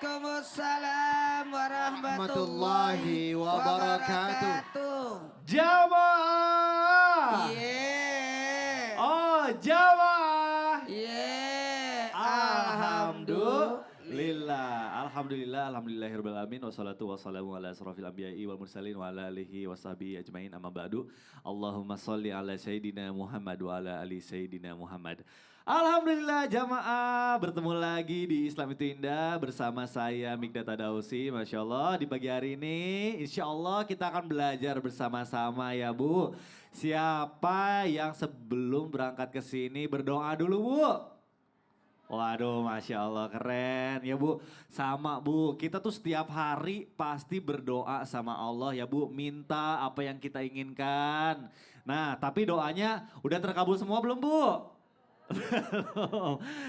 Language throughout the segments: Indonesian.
Waalaikumsalam warahmatullahi Warahmatullahi wabarakatuh. wabarakatuh. Jamaah. Yeah. Oh, jamaah. Yeah. Alhamdulillahirabbil alamin wassalatu wassalamu ala asrofil anbiya'i wal mursalin wa ala alihi washabihi ajmain amma ba'du. Allahumma sholli ala sayyidina Muhammad wa ala ali sayyidina Muhammad. Alhamdulillah jamaah, bertemu lagi di Islam Itu Indah bersama saya Mikdad Tadausi. Masya Allah di pagi hari ini insya Allah kita akan belajar bersama-sama ya Bu. Siapa yang sebelum berangkat ke sini berdoa dulu Bu? Waduh, Masya Allah keren ya Bu. Sama Bu, kita tuh setiap hari pasti berdoa sama Allah ya Bu. Minta apa yang kita inginkan. Nah, tapi doanya udah terkabul semua belum Bu?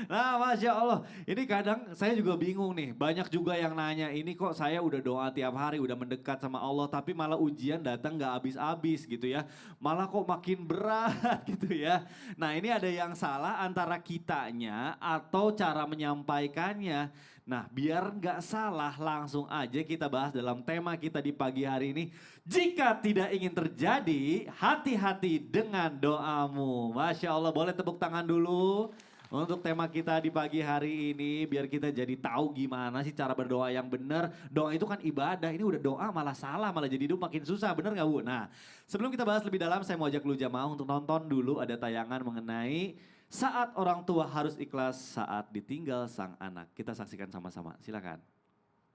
Nah, Masya Allah, ini kadang saya juga bingung nih, banyak juga yang nanya, ini kok saya udah doa tiap hari, udah mendekat sama Allah, tapi malah ujian datang gak habis-habis gitu ya, malah kok makin berat gitu ya. Nah ini ada yang salah antara kitanya atau cara menyampaikannya. Nah biar gak salah langsung aja kita bahas dalam tema kita di pagi hari ini. Jika tidak ingin terjadi, hati-hati dengan doamu. Masya Allah, boleh tepuk tangan dulu untuk tema kita di pagi hari ini. Biar kita jadi tahu gimana sih cara berdoa yang benar. Doa itu kan ibadah, ini udah doa malah salah, malah jadi hidup makin susah, bener gak Bu? Nah sebelum kita bahas lebih dalam, saya mau ajak lu jamaah untuk nonton dulu ada tayangan mengenai saat orang tua harus ikhlas saat ditinggal sang anak. Kita saksikan sama-sama, silakan.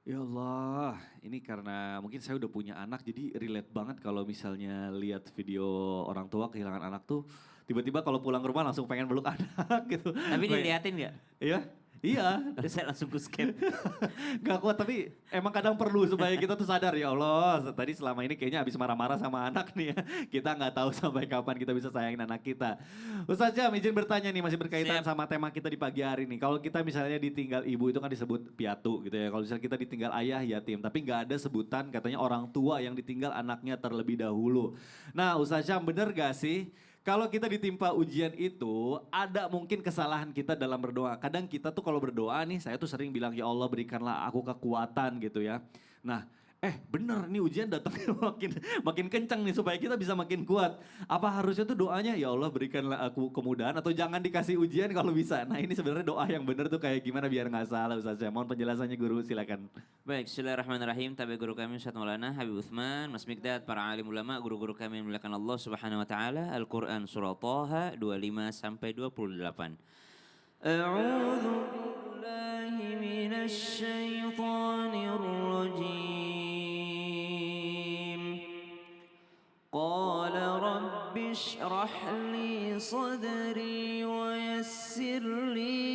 Ya Allah, ini karena mungkin saya udah punya anak jadi relate banget kalau misalnya lihat video orang tua kehilangan anak tuh tiba-tiba kalau pulang ke rumah langsung pengen peluk anak gitu. Tapi diliatin gak? Iya, iya. Terus saya langsung ke skip. Gak kuat tapi emang kadang perlu supaya kita tuh sadar ya Allah tadi selama ini kayaknya habis marah-marah sama anak nih ya. Kita gak tahu sampai kapan kita bisa sayangin anak kita. Ustaz Jam izin bertanya nih masih berkaitan sama tema kita di pagi hari nih. Kalau kita misalnya ditinggal ibu itu kan disebut piatu gitu ya. Kalau misalnya kita ditinggal ayah yatim. Tapi gak ada sebutan katanya orang tua yang ditinggal anaknya terlebih dahulu. Nah Ustaz Jam bener gak sih? Kalau kita ditimpa ujian itu, ada mungkin kesalahan kita dalam berdoa. Kadang kita tuh kalau berdoa nih, saya tuh sering bilang, ya Allah berikanlah aku kekuatan gitu ya. Nah, bener nih ujian datangnya makin kencang nih supaya kita bisa makin kuat. Apa harusnya tuh doanya, ya Allah berikanlah aku kemudahan atau jangan dikasih ujian kalau bisa. Nah ini sebenarnya doa yang bener tuh kayak gimana biar gak salah Ustaz. Mohon penjelasannya guru, silakan. Baik, bismillahirrahmanirrahim. Tabi guru kami Ustaz Maulana Habib Utsman, Mas Mikdad, para alim ulama, guru-guru kami yang dimuliakan Allah Subhanahu wa taala. Al-Qur'an surah Thaha 25 sampai 28. A'udzu billahi minasy syaithanir rajim. قال رب اشرح لي صدري ويسر لي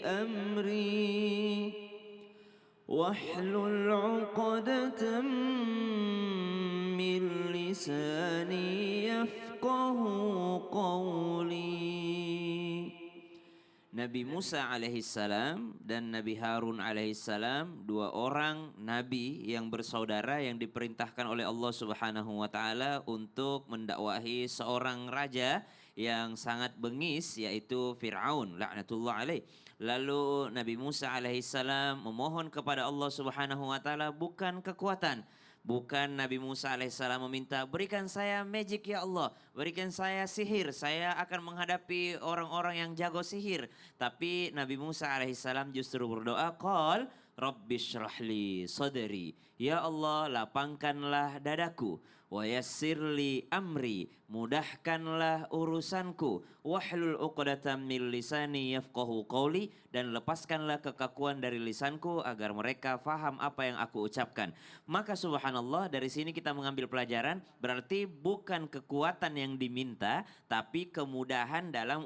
أمري واحلل عقدة من لساني يفقه قولي. Nabi Musa alaihissalam dan Nabi Harun alaihissalam, dua orang nabi yang bersaudara yang diperintahkan oleh Allah Subhanahu wa taala untuk mendakwahi seorang raja yang sangat bengis yaitu Fir'aun laknatullah alaih. Lalu Nabi Musa alaihissalam memohon kepada Allah Subhanahu wa taala bukan kekuatan. Bukan Nabi Musa alaihissalam meminta, berikan saya magic ya Allah, berikan saya sihir, saya akan menghadapi orang-orang yang jago sihir. Tapi Nabi Musa alaihissalam justru berdoa, qal Rabbi syrahli sadri, ya Allah lapangkanlah dadaku, wa yassirli amri, mudahkanlah urusanku, wahlul uqdatam min lisani yafqahu qawli, dan lepaskanlah kekakuan dari lisanku agar mereka faham apa yang aku ucapkan. Maka subhanallah dari sini kita mengambil pelajaran, berarti bukan kekuatan yang diminta tapi kemudahan dalam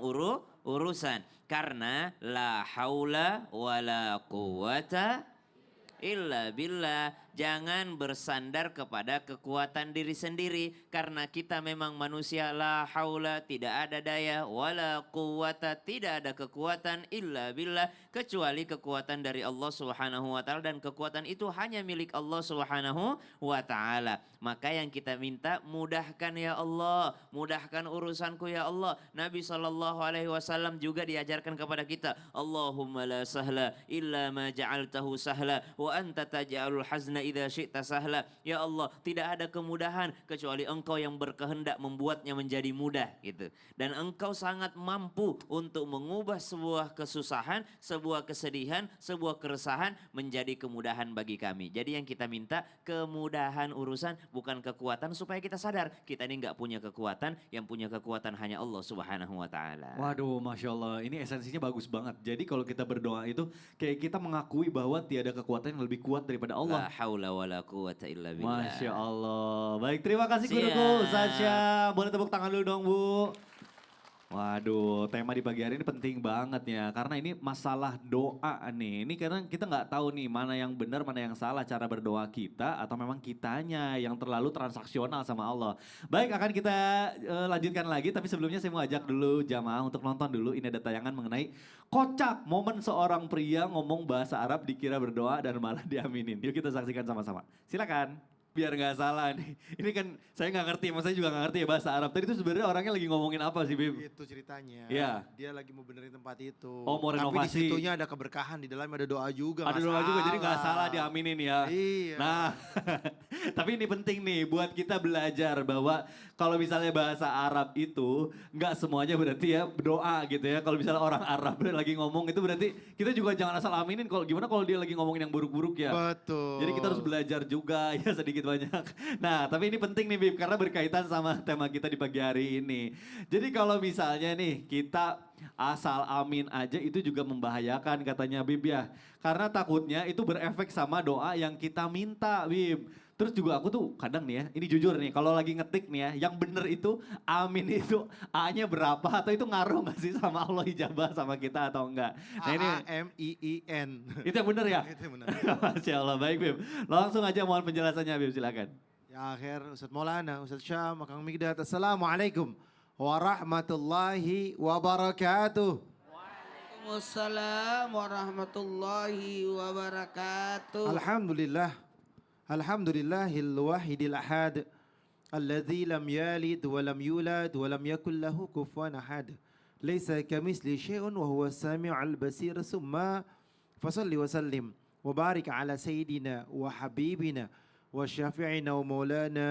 urusan. Karena la haula wala quwata illa billah, jangan bersandar kepada kekuatan diri sendiri. Karena kita memang manusia, la haula, tidak ada daya, wala quwata, tidak ada kekuatan illa billah, kecuali kekuatan dari Allah Subhanahu wa taala, dan kekuatan itu hanya milik Allah Subhanahu wa taala. Maka yang kita minta, mudahkan ya Allah, mudahkan urusanku ya Allah. Nabi SAW juga diajarkan kepada kita, Allahumma la sahla illa ma ja'altahu sahla wa anta taj'alul hazna idza syi'ta sahla. Ya Allah, tidak ada kemudahan kecuali Engkau yang berkehendak membuatnya menjadi mudah gitu. Dan Engkau sangat mampu untuk mengubah sebuah kesusahan, sebuah kesedihan, sebuah keresahan menjadi kemudahan bagi kami. Jadi yang kita minta kemudahan urusan, bukan kekuatan, supaya kita sadar kita ini nggak punya kekuatan, yang punya kekuatan hanya Allah Subhanahu wa taala. Waduh, Masya Allah, ini esensinya bagus banget. Jadi kalau kita berdoa itu kayak kita mengakui bahwa tiada kekuatan yang lebih kuat daripada Allah. La haula wala quwata illa billah. Masya Allah. Baik, terima kasih guruku, Siap. Ustaz Syam. Boleh tepuk tangan dulu dong, Bu. Waduh, tema di pagi hari ini penting banget ya. Karena ini masalah doa nih. Ini karena kita nggak tahu nih mana yang benar, mana yang salah cara berdoa kita. Atau memang kitanya yang terlalu transaksional sama Allah. Baik, akan kita lanjutkan lagi. Tapi sebelumnya saya mau ajak dulu jamaah untuk nonton dulu. Ini ada tayangan mengenai kocak momen seorang pria ngomong bahasa Arab dikira berdoa dan malah diaminin. Yuk kita saksikan sama-sama. Silakan. Biar nggak salah nih. Ini kan saya nggak ngerti, saya juga nggak ngerti ya bahasa Arab. Tadi itu sebenarnya orangnya lagi ngomongin apa sih, Bib? Itu ceritanya. Iya. Dia lagi mau benerin tempat itu. Oh, mau Tapi renovasi. di situnya ada keberkahan, di dalamnya ada doa juga. Ada nggak doa juga, jadi nggak salah. salah diaminin ya. Iya. Nah, tapi ini penting nih buat kita belajar bahwa kalau misalnya bahasa Arab itu nggak semuanya berarti ya doa gitu ya. Kalau misalnya orang Arab lagi ngomong itu berarti kita juga jangan asal aminin. Kalau gimana kalau dia lagi ngomongin yang buruk-buruk ya. Betul. Jadi kita harus belajar juga ya sedikit banyak. Nah tapi ini penting nih Bib karena berkaitan sama tema kita di pagi hari ini. Jadi kalau misalnya nih kita asal amin aja itu juga membahayakan katanya Bib ya. Karena takutnya itu berefek sama doa yang kita minta Bib. Terus juga aku tuh kadang nih ya, ini jujur nih kalau lagi ngetik nih ya, yang bener itu amin itu A-nya berapa atau itu ngaruh gak sih sama Allah ijabah sama kita atau enggak. Nah ini AAMIIN. itu yang bener ya? Itu yang benar. Masya Allah, baik Bib. Langsung aja mohon penjelasannya Bib, silakan. Ya akhir Ustaz Maulana, Ustaz Syam, Akang Migdad. Assalamualaikum warahmatullahi wabarakatuh. Waalaikumsalam warahmatullahi wabarakatuh. Alhamdulillah. Alhamdulillahil wahidil ahad. Alladzi lam yalid wa lam yulad wa lam yakul lahu kufuwan ahad. Laisa kamitsli syai'un wa huwas samiu'al basir. Summa fasalli wa sallim wa barik ala sayyidina wa habibina wa syafi'ina wa maulana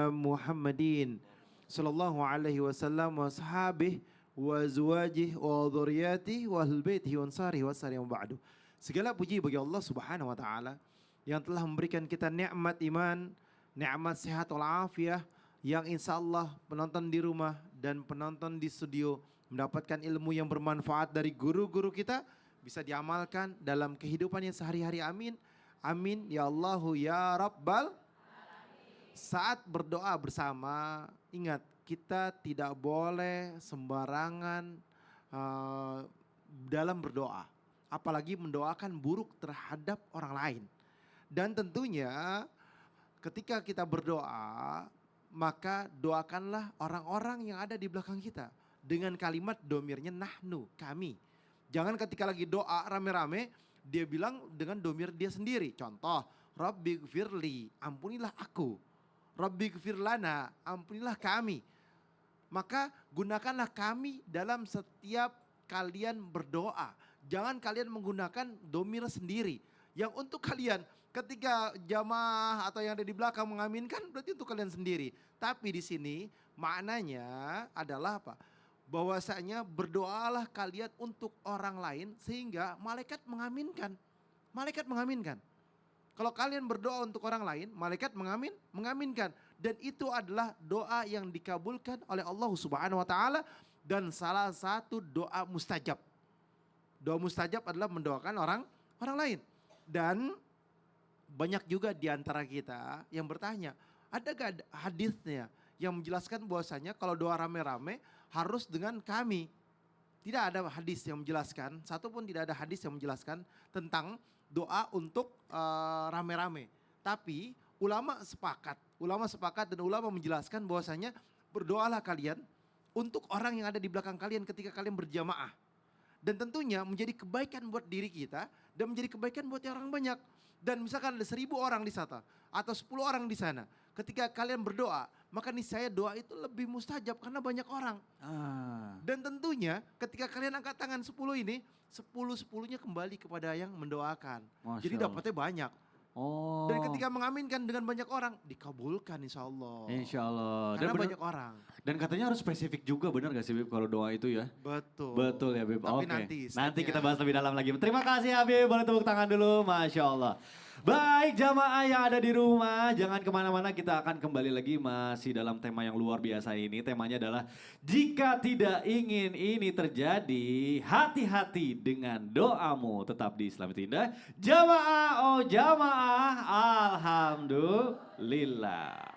Muhammadin sallallahu alaihi wasallam wa ashabihi wa azwajihi wa dhurriyyatihi wa ahlil baitihi wa ansarihi wa sallam ba'du. Segala puji bagi Allah Subhanahu wa taala yang telah memberikan kita nikmat iman, nikmat sehat walafiat, yang insya Allah penonton di rumah dan penonton di studio mendapatkan ilmu yang bermanfaat dari guru-guru kita, bisa diamalkan dalam kehidupannya sehari-hari. Amin. Amin ya Allahu ya Rabbal. Saat berdoa bersama, ingat kita tidak boleh sembarangan dalam berdoa. Apalagi mendoakan buruk terhadap orang lain. Dan tentunya ketika kita berdoa, maka doakanlah orang-orang yang ada di belakang kita. Dengan kalimat domirnya nahnu, kami. Jangan ketika lagi doa rame-rame, dia bilang dengan domir dia sendiri. Contoh, Rabbi gfirli, ampunilah aku. Rabbi gfir lana, ampunilah kami. Maka gunakanlah kami dalam setiap kalian berdoa. Jangan kalian menggunakan domir sendiri. Yang untuk kalian ketika jamaah atau yang ada di belakang mengaminkan berarti untuk kalian sendiri. Tapi di sini maknanya adalah apa? Bahwasanya berdoalah kalian untuk orang lain sehingga malaikat mengaminkan. Malaikat mengaminkan. Kalau kalian berdoa untuk orang lain, malaikat mengaminkan. Dan itu adalah doa yang dikabulkan oleh Allah Subhanahu wa taala dan salah satu doa mustajab. Doa mustajab adalah mendoakan orang lain. Dan banyak juga di antara kita yang bertanya, ada gak hadisnya yang menjelaskan bahwasanya kalau doa rame-rame harus dengan kami. Tidak ada hadis yang menjelaskan, satu pun tidak ada hadis yang menjelaskan tentang doa untuk rame-rame. Tapi ulama sepakat dan ulama menjelaskan bahwasanya berdoalah kalian untuk orang yang ada di belakang kalian ketika kalian berjamaah. Dan tentunya menjadi kebaikan buat diri kita dan menjadi kebaikan buat orang banyak. Dan misalkan ada 1.000 orang di sana atau 10 orang di sana. Ketika kalian berdoa, maka niscaya doa itu lebih mustajab karena banyak orang. Dan tentunya ketika kalian angkat tangan 10 ini, 10-10-nya kembali kepada yang mendoakan. Masya Jadi Allah. dapatnya banyak. Oh. Dan ketika mengaminkan dengan banyak orang, dikabulkan insya Allah. Insya Allah. Karena bener- banyak orang. Dan katanya harus spesifik juga, benar gak sih Bib kalau doa itu ya? Betul. Betul ya Bib. Tapi Oke. nanti Nanti stepnya. kita bahas lebih dalam lagi. Terima kasih Habib, boleh tepuk tangan dulu, Masya Allah. Baik jamaah yang ada di rumah, jangan kemana-mana, kita akan kembali lagi masih dalam tema yang luar biasa ini. Temanya adalah jika tidak ingin ini terjadi, hati-hati dengan doamu. Tetap di Islam itu Indah. Jamaah, oh jamaah, alhamdulillah.